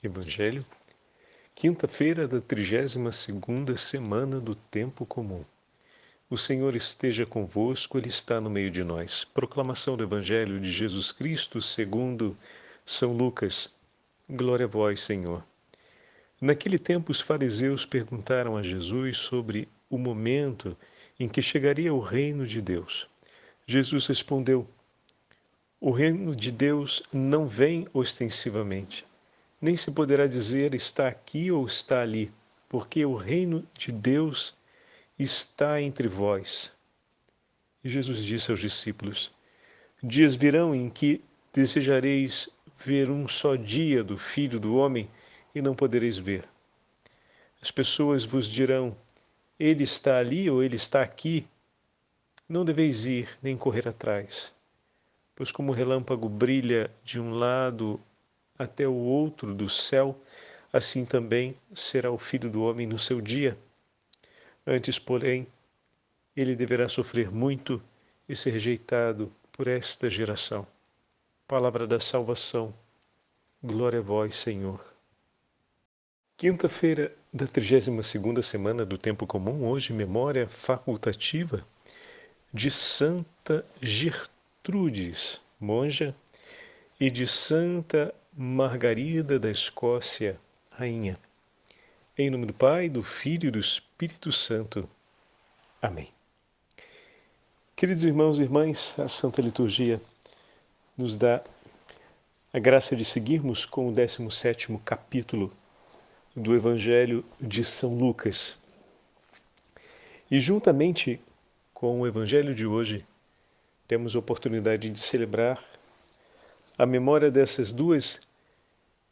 Evangelho, quinta-feira da 32ª semana do Tempo Comum. O Senhor esteja convosco, Ele está no meio de nós. Proclamação do Evangelho de Jesus Cristo segundo São Lucas. Glória a vós, Senhor. Naquele tempo os fariseus perguntaram a Jesus sobre o momento em que chegaria o reino de Deus. Jesus respondeu: o reino de Deus não vem ostensivamente. Nem se poderá dizer está aqui ou está ali, porque o reino de Deus está entre vós. E Jesus disse aos discípulos: dias virão em que desejareis ver um só dia do Filho do Homem e não podereis ver. As pessoas vos dirão: ele está ali ou ele está aqui. Não deveis ir nem correr atrás, pois como o relâmpago brilha de um lado até o outro do céu, assim também será o Filho do Homem no seu dia. Antes, porém, ele deverá sofrer muito e ser rejeitado por esta geração. Palavra da salvação. Glória a vós, Senhor. Quinta-feira da 32ª semana do Tempo Comum, hoje memória facultativa de Santa Gertrudes, monja, e de Santa Margarida da Escócia, rainha. Em nome do Pai, do Filho e do Espírito Santo. Amém. Queridos irmãos e irmãs, a Santa Liturgia nos dá a graça de seguirmos com o 17º capítulo do Evangelho de São Lucas. E juntamente com o Evangelho de hoje, temos a oportunidade de celebrar a memória dessas duas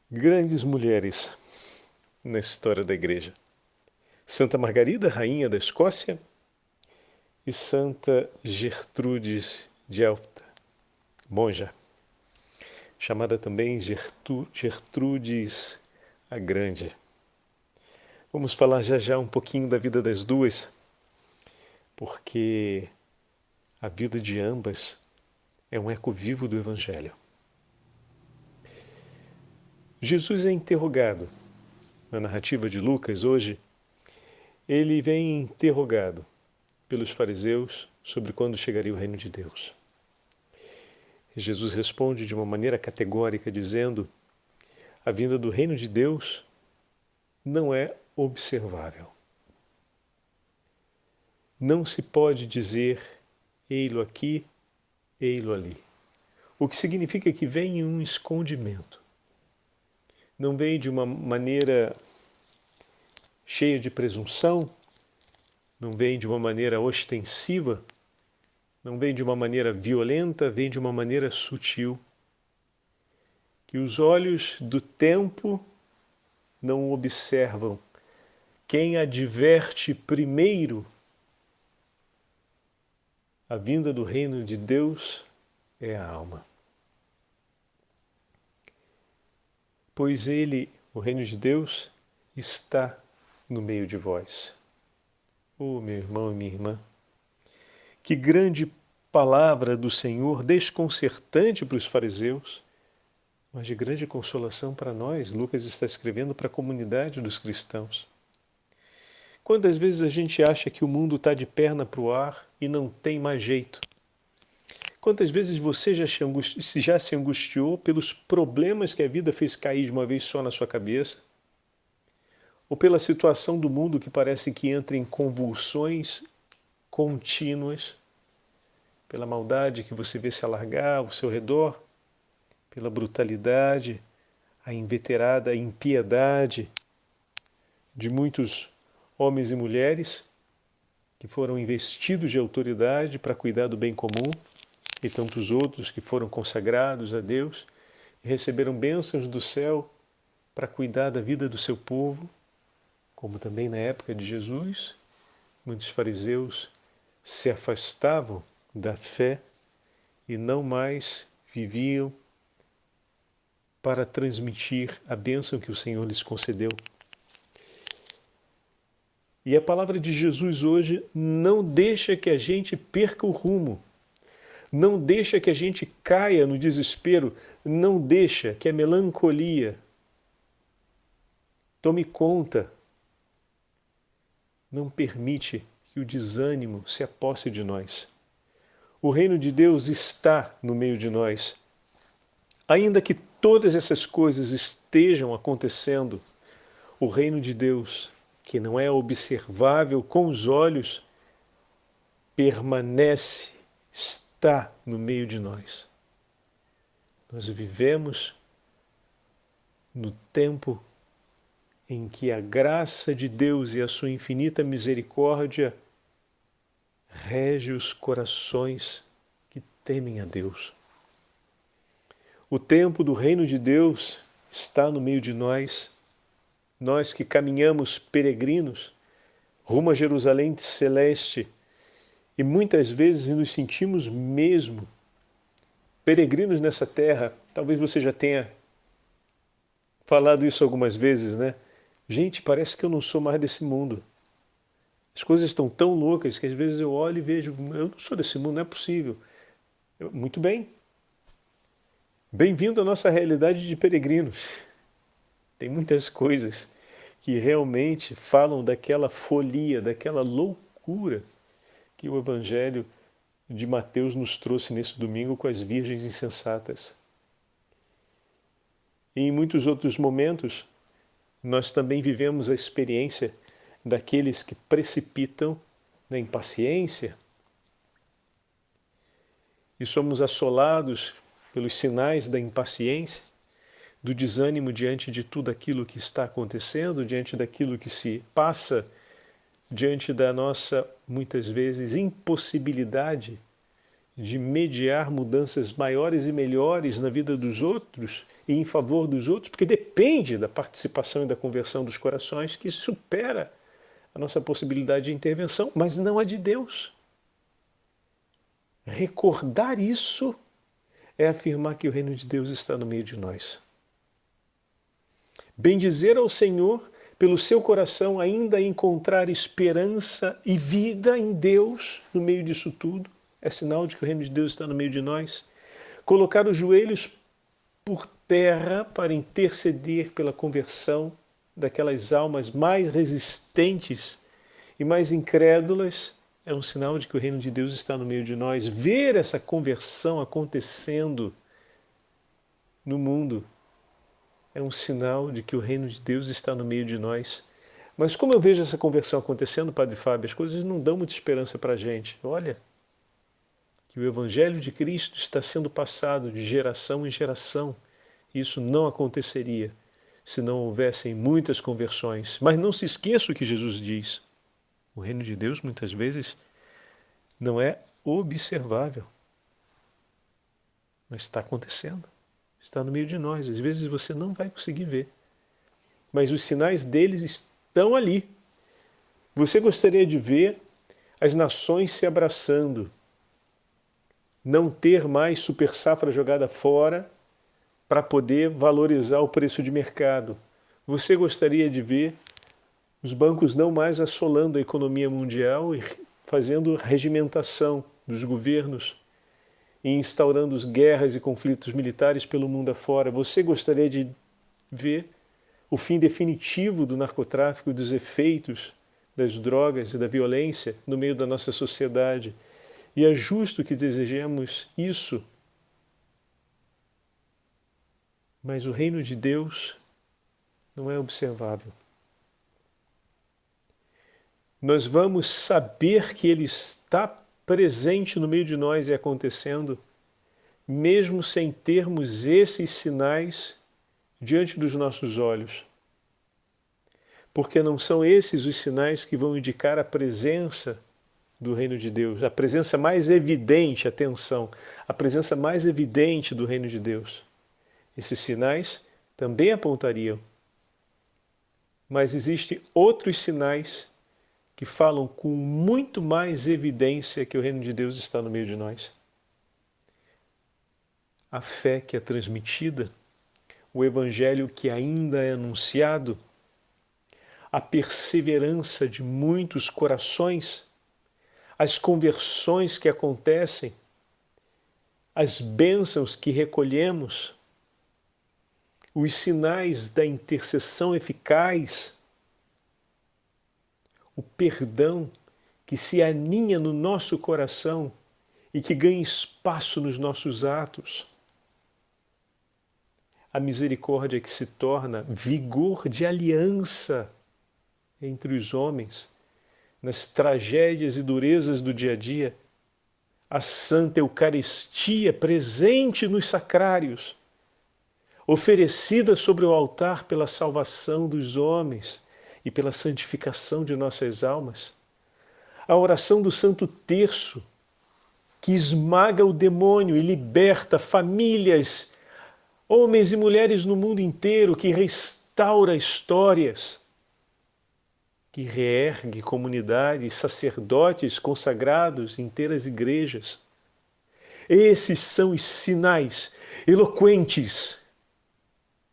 grandes mulheres na história da Igreja. Santa Margarida, rainha da Escócia, e Santa Gertrudes de Elfta, monja, chamada também Gertrudes a Grande. Vamos falar já um pouquinho da vida das duas, porque a vida de ambas é um eco vivo do Evangelho. Jesus é interrogado. Na narrativa de Lucas, hoje, ele vem interrogado pelos fariseus sobre quando chegaria o reino de Deus. E Jesus responde de uma maneira categórica, dizendo: a vinda do reino de Deus não é observável. Não se pode dizer ei-lo aqui, ei-lo ali. O que significa que vem em um escondimento. Não vem de uma maneira cheia de presunção, não vem de uma maneira ostensiva, não vem de uma maneira violenta, vem de uma maneira sutil. Que os olhos do tempo não observam. Quem adverte primeiro a vinda do reino de Deus é a alma. Pois ele, o reino de Deus, está no meio de vós. Oh, meu irmão e minha irmã, que grande palavra do Senhor, desconcertante para os fariseus, mas de grande consolação para nós. Lucas está escrevendo para a comunidade dos cristãos. Quantas vezes a gente acha que o mundo está de perna para o ar e não tem mais jeito? Quantas vezes você já se angustiou pelos problemas que a vida fez cair de uma vez só na sua cabeça? Ou pela situação do mundo que parece que entra em convulsões contínuas? Pela maldade que você vê se alargar ao seu redor? Pela brutalidade, a inveterada impiedade de muitos homens e mulheres que foram investidos de autoridade para cuidar do bem comum, e tantos outros que foram consagrados a Deus e receberam bênçãos do céu para cuidar da vida do seu povo, como também na época de Jesus, muitos fariseus se afastavam da fé e não mais viviam para transmitir a bênção que o Senhor lhes concedeu. E a palavra de Jesus hoje não deixa que a gente perca o rumo, não deixa que a gente caia no desespero, não deixa que a melancolia Tome conta. Não permite que o desânimo se aposse de nós. O reino de Deus está no meio de nós. Ainda que todas essas coisas estejam acontecendo, o reino de Deus, que não é observável com os olhos, permanece, está no meio de nós. Nós vivemos no tempo em que a graça de Deus e a sua infinita misericórdia rege os corações que temem a Deus. O tempo do reino de Deus está no meio de nós, nós que caminhamos peregrinos rumo a Jerusalém celeste e muitas vezes nos sentimos mesmo peregrinos nessa terra. Talvez você já tenha falado isso algumas vezes, né? Gente, parece que eu não sou mais desse mundo. As coisas estão tão loucas que às vezes eu olho e vejo, eu não sou desse mundo, não é possível. Muito bem. Bem-vindo à nossa realidade de peregrinos. Tem muitas coisas que realmente falam daquela folia, daquela loucura que o Evangelho de Mateus nos trouxe nesse domingo com as virgens insensatas. E em muitos outros momentos, nós também vivemos a experiência daqueles que precipitam na impaciência e somos assolados pelos sinais da impaciência, do desânimo diante de tudo aquilo que está acontecendo, diante daquilo que se passa, diante da nossa, muitas vezes, impossibilidade de mediar mudanças maiores e melhores na vida dos outros e em favor dos outros, porque depende da participação e da conversão dos corações, que supera a nossa possibilidade de intervenção, mas não a de Deus. Recordar isso é afirmar que o reino de Deus está no meio de nós. Bendizer ao Senhor pelo seu coração ainda encontrar esperança e vida em Deus no meio disso tudo, é sinal de que o reino de Deus está no meio de nós. Colocar os joelhos por terra para interceder pela conversão daquelas almas mais resistentes e mais incrédulas é um sinal de que o reino de Deus está no meio de nós. Ver essa conversão acontecendo no mundo é um sinal de que o reino de Deus está no meio de nós. Mas como eu vejo essa conversão acontecendo, Padre Fábio, as coisas não dão muita esperança para a gente. Olha, que o Evangelho de Cristo está sendo passado de geração em geração. Isso não aconteceria se não houvessem muitas conversões. Mas não se esqueça o que Jesus diz. O reino de Deus, muitas vezes, não é observável. Mas está acontecendo. Está no meio de nós. Às vezes você não vai conseguir ver. Mas os sinais deles estão ali. Você gostaria de ver as nações se abraçando, não ter mais super safra jogada fora para poder valorizar o preço de mercado. Você gostaria de ver os bancos não mais assolando a economia mundial e fazendo regimentação dos governos e instaurando guerras e conflitos militares pelo mundo afora. Você gostaria de ver o fim definitivo do narcotráfico e dos efeitos das drogas e da violência no meio da nossa sociedade. E é justo que desejemos isso. Mas o reino de Deus não é observável. Nós vamos saber que Ele está presente no meio de nós e acontecendo, mesmo sem termos esses sinais diante dos nossos olhos. Porque não são esses os sinais que vão indicar a presença do reino de Deus, a presença mais evidente, atenção, a presença mais evidente do reino de Deus. Esses sinais também apontariam. Mas existem outros sinais que falam com muito mais evidência que o reino de Deus está no meio de nós. A fé que é transmitida, o evangelho que ainda é anunciado, a perseverança de muitos corações, as conversões que acontecem, as bênçãos que recolhemos, os sinais da intercessão eficaz, o perdão que se aninha no nosso coração e que ganha espaço nos nossos atos, a misericórdia que se torna vigor de aliança entre os homens, nas tragédias e durezas do dia a dia, a Santa Eucaristia presente nos sacrários, oferecida sobre o altar pela salvação dos homens e pela santificação de nossas almas, a oração do Santo Terço, que esmaga o demônio e liberta famílias, homens e mulheres no mundo inteiro, que restaura histórias, que reergue comunidades, sacerdotes consagrados, inteiras igrejas. Esses são os sinais eloquentes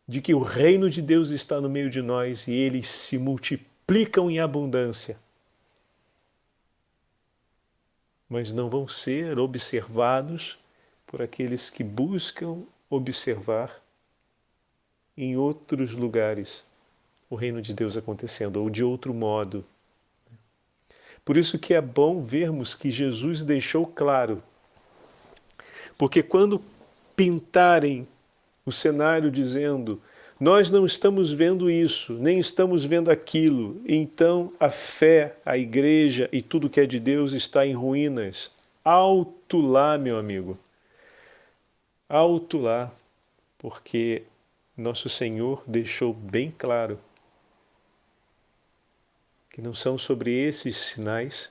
de que o reino de Deus está no meio de nós e eles se multiplicam em abundância. Mas não vão ser observados por aqueles que buscam observar em outros lugares o reino de Deus acontecendo, ou de outro modo. Por isso que é bom vermos que Jesus deixou claro, porque quando pintarem o cenário dizendo nós não estamos vendo isso, nem estamos vendo aquilo, então a fé, a igreja e tudo que é de Deus está em ruínas. Alto lá, meu amigo. Alto lá, porque nosso Senhor deixou bem claro que não são sobre esses sinais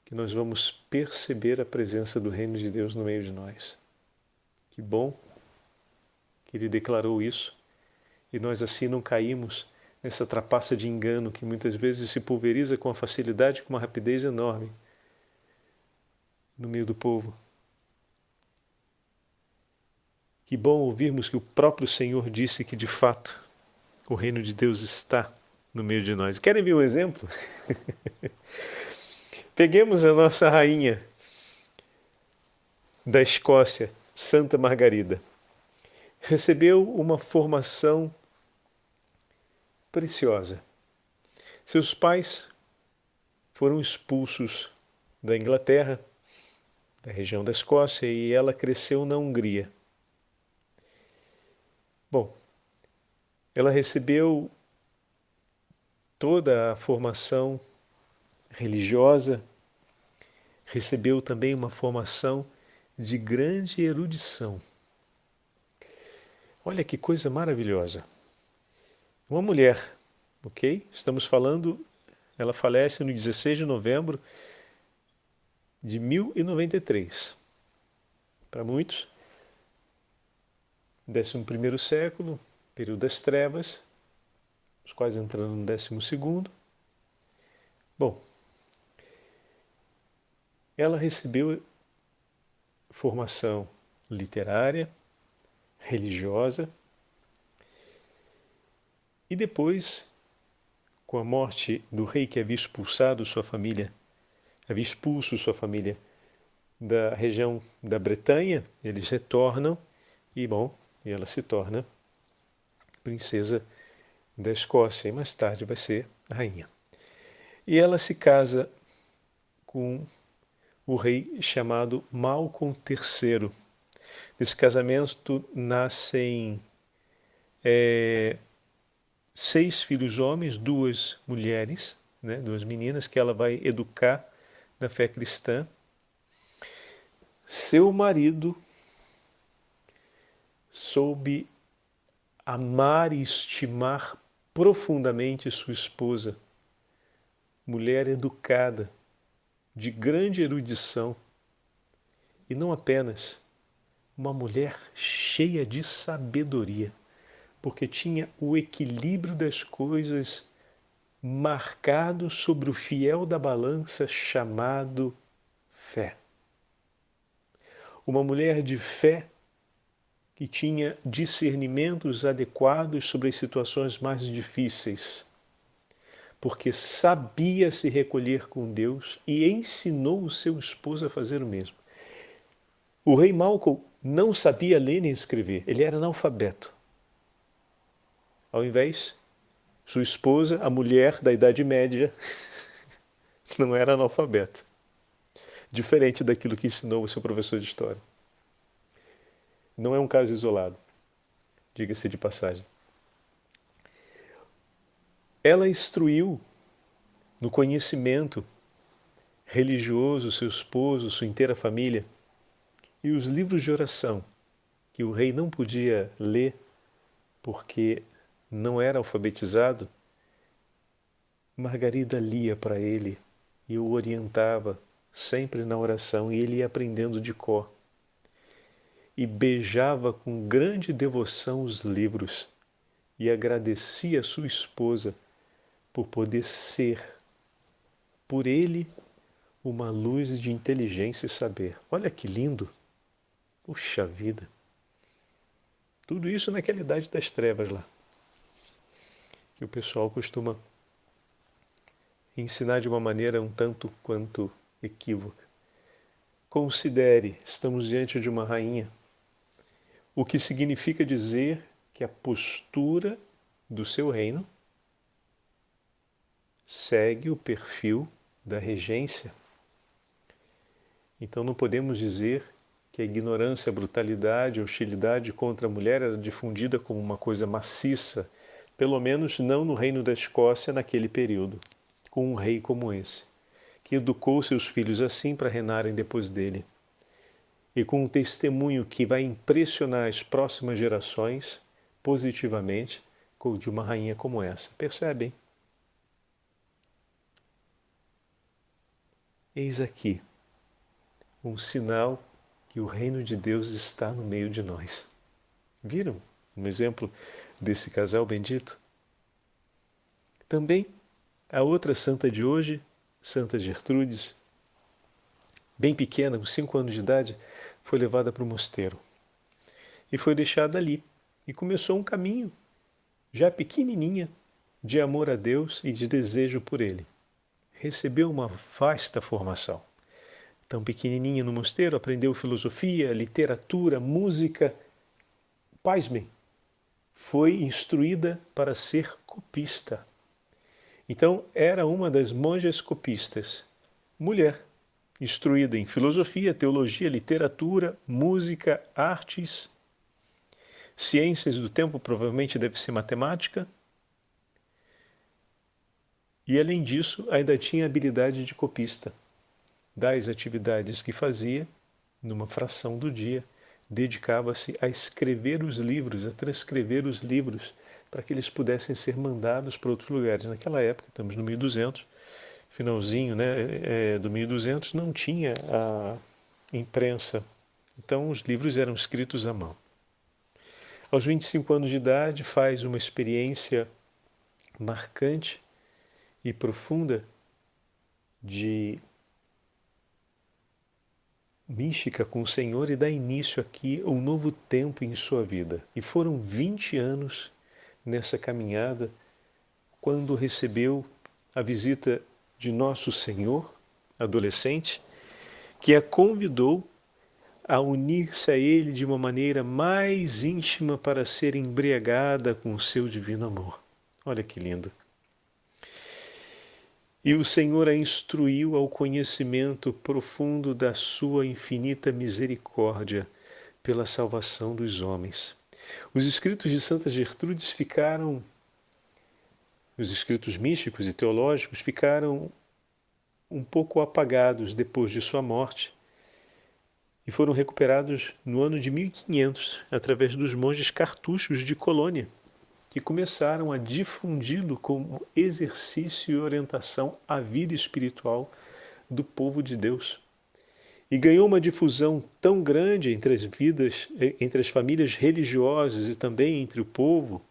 que nós vamos perceber a presença do reino de Deus no meio de nós. Que bom que Ele declarou isso e nós assim não caímos nessa trapaça de engano que muitas vezes se pulveriza com uma facilidade, com uma rapidez enorme no meio do povo. Que bom ouvirmos que o próprio Senhor disse que de fato o reino de Deus está no meio de nós. Querem ver um exemplo? Peguemos a nossa rainha da Escócia, Santa Margarida. Recebeu uma formação preciosa. Seus pais foram expulsos da Inglaterra, da região da Escócia, e ela cresceu na Hungria. Bom, ela recebeu toda a formação religiosa, recebeu também uma formação de grande erudição. Olha que coisa maravilhosa. Uma mulher, ok? Estamos falando, ela falece no 16 de novembro de 1093. Para muitos, 11º século, período das trevas, os quais entrando no 12º. Bom, ela recebeu formação literária, religiosa, e depois, com a morte do rei que havia expulso sua família da região da Bretanha, eles retornam e ela se torna princesa da Escócia e mais tarde vai ser rainha. E ela se casa com o rei chamado Malcolm III. Desse casamento nascem 6 filhos homens, 2 mulheres, 2 meninas que ela vai educar na fé cristã. Seu marido soube amar e estimar profundamente sua esposa, mulher educada, de grande erudição, e não apenas uma mulher cheia de sabedoria, porque tinha o equilíbrio das coisas marcado sobre o fiel da balança chamado fé. Uma mulher de fé que tinha discernimentos adequados sobre as situações mais difíceis, porque sabia se recolher com Deus e ensinou o seu esposo a fazer o mesmo. O rei Malcolm não sabia ler nem escrever, ele era analfabeto. Ao invés, sua esposa, a mulher da Idade Média, não era analfabeta. Diferente daquilo que ensinou o seu professor de história. Não é um caso isolado, diga-se de passagem. Ela instruiu no conhecimento religioso seu esposo, sua inteira família, e os livros de oração, que o rei não podia ler porque não era alfabetizado, Margarida lia para ele e o orientava sempre na oração, e ele ia aprendendo de cor. E beijava com grande devoção os livros e agradecia a sua esposa por poder ser, por ele, uma luz de inteligência e saber. Olha que lindo! Puxa vida! Tudo isso naquela idade das trevas lá, que o pessoal costuma ensinar de uma maneira um tanto quanto equívoca. Considere, estamos diante de uma rainha, o que significa dizer que a postura do seu reino segue o perfil da regência. Então não podemos dizer que a ignorância, a brutalidade, a hostilidade contra a mulher era difundida como uma coisa maciça, pelo menos não no reino da Escócia naquele período, com um rei como esse, que educou seus filhos assim para reinarem depois dele, e com um testemunho que vai impressionar as próximas gerações positivamente, de uma rainha como essa. Percebem? Eis aqui um sinal que o reino de Deus está no meio de nós. Viram um exemplo desse casal bendito? Também a outra santa de hoje, Santa Gertrudes, bem pequena, com 5 anos de idade, foi levada para o mosteiro e foi deixada ali. E começou um caminho, já pequenininha, de amor a Deus e de desejo por Ele. Recebeu uma vasta formação. Tão pequenininha no mosteiro, aprendeu filosofia, literatura, música. Pasmem, foi instruída para ser copista. Então, era uma das monjas copistas, mulher, instruída em filosofia, teologia, literatura, música, artes, ciências do tempo, provavelmente deve ser matemática. E, além disso, ainda tinha habilidade de copista. Das atividades que fazia, numa fração do dia, dedicava-se a escrever os livros, a transcrever os livros, para que eles pudessem ser mandados para outros lugares. Naquela época, estamos no 1200, finalzinho do 1200, não tinha a imprensa. Então, os livros eram escritos à mão. Aos 25 anos de idade, faz uma experiência marcante e profunda de mística com o Senhor e dá início aqui a um novo tempo em sua vida. E foram 20 anos nessa caminhada quando recebeu a visita de Nosso Senhor, adolescente, que a convidou a unir-se a Ele de uma maneira mais íntima para ser embriagada com o seu divino amor. Olha que lindo! E o Senhor a instruiu ao conhecimento profundo da sua infinita misericórdia pela salvação dos homens. Os escritos de Santa Gertrudes ficaram, os escritos místicos e teológicos ficaram um pouco apagados depois de sua morte e foram recuperados no ano de 1500 através dos monges cartuchos de Colônia, que começaram a difundi-lo como exercício e orientação à vida espiritual do povo de Deus. E ganhou uma difusão tão grande entre as famílias religiosas e também entre o povo,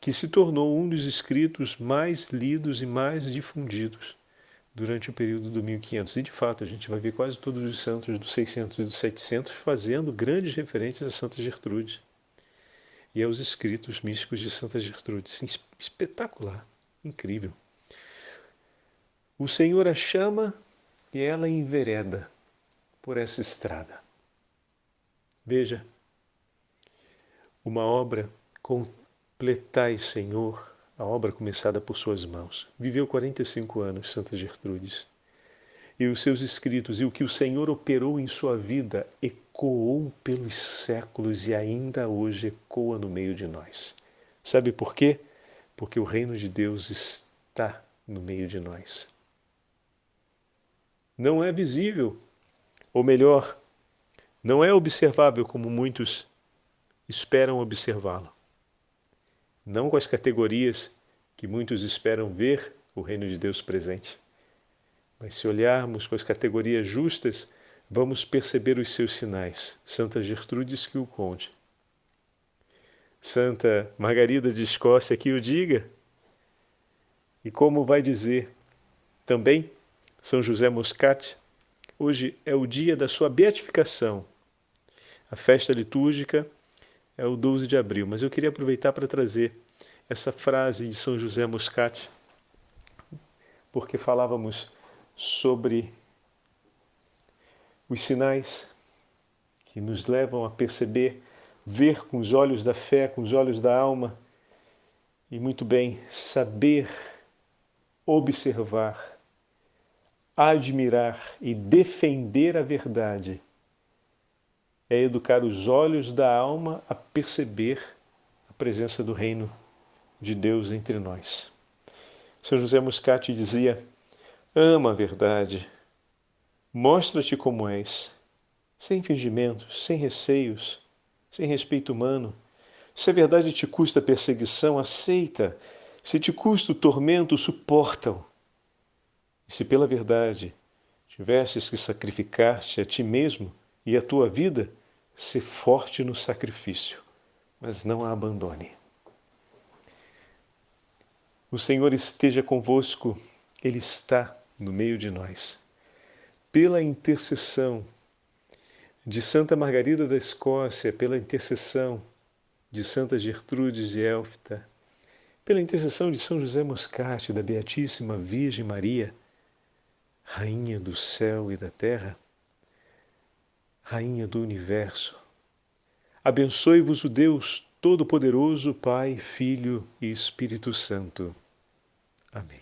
que se tornou um dos escritos mais lidos e mais difundidos durante o período do 1500. E, de fato, a gente vai ver quase todos os santos dos 600 e dos 700 fazendo grandes referências a Santa Gertrudes e aos escritos místicos de Santa Gertrudes. Espetacular, incrível. O Senhor a chama e ela envereda por essa estrada. Veja, uma obra completai, Senhor, a obra começada por suas mãos. Viveu 45 anos, Santa Gertrudes. E os seus escritos e o que o Senhor operou em sua vida ecoou pelos séculos e ainda hoje ecoa no meio de nós. Sabe por quê? Porque o reino de Deus está no meio de nós. Não é visível, ou melhor, não é observável como muitos esperam observá-lo. Não com as categorias que muitos esperam ver o reino de Deus presente. Mas se olharmos com as categorias justas, vamos perceber os seus sinais. Santa Gertrudes que o conte. Santa Margarida de Escócia que o diga. E como vai dizer também São José Moscati, hoje é o dia da sua beatificação. A festa litúrgica é o 12 de abril, mas eu queria aproveitar para trazer essa frase de São José Moscati, porque falávamos sobre os sinais que nos levam a perceber, ver com os olhos da fé, com os olhos da alma, e muito bem, saber, observar, admirar e defender a verdade é educar os olhos da alma a perceber a presença do reino de Deus entre nós. São José Moscati dizia: ama a verdade, mostra-te como és, sem fingimentos, sem receios, sem respeito humano. Se a verdade te custa perseguição, aceita. Se te custa o tormento, suporta-o. E se pela verdade tivesses que sacrificar-te a ti mesmo e a tua vida, se forte no sacrifício, mas não a abandone. O Senhor esteja convosco, Ele está no meio de nós. Pela intercessão de Santa Margarida da Escócia, pela intercessão de Santa Gertrudes de Elfta, pela intercessão de São José Moscati, da Beatíssima Virgem Maria, Rainha do céu e da terra, Rainha do universo, abençoe-vos o Deus Todo-Poderoso, Pai, Filho e Espírito Santo. Amém.